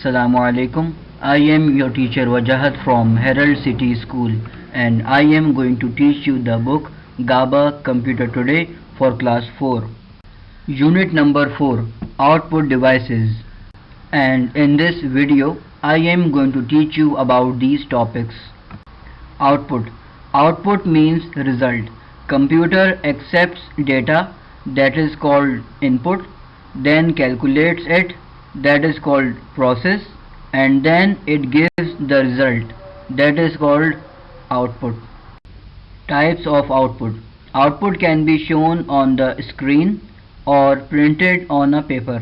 Assalamu alaikum. I am your teacher Wajahat from Herald City School and I am going to teach you the book GABA Computer Today for class 4. Unit number 4, Output Devices. And in this video I am going to teach you about these topics. Output. Output means result. Computer accepts data, that is called input, then calculates it, that is called process, and then it gives the result, that is called output. Types of output. Output can be shown on the screen or printed on a paper.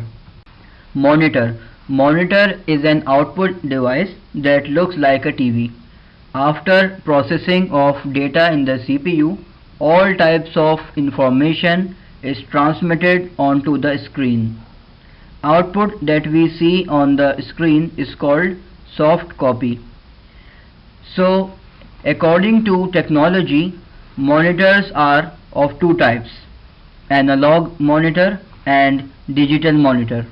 Monitor. Monitor is an output device that looks like a TV. After processing of data in the CPU, all types of information is transmitted onto the screen. Output that we see on the screen is called soft copy. So, according to technology, monitors are of two types: analog monitor and digital monitor.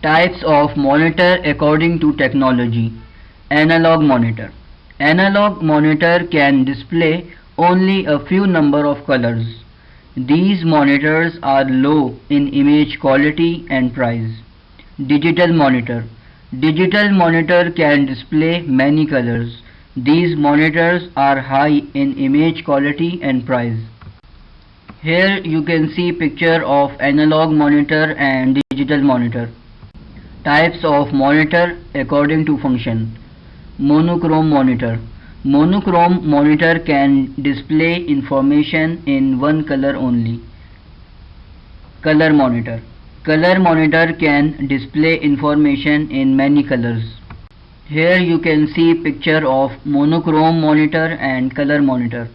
Types of monitor according to technology. Analog monitor. Analog monitor can display only a few number of colors. These monitors are low in image quality and price. Digital monitor. Digital monitor can display many colors. These monitors are high in image quality and price. Here you can see picture of analog monitor and digital monitor. Types of monitor according to function. Monochrome monitor. Monochrome monitor can display information in one color only. Color monitor. Color monitor can display information in many colors. Here you can see picture of monochrome monitor and color monitor.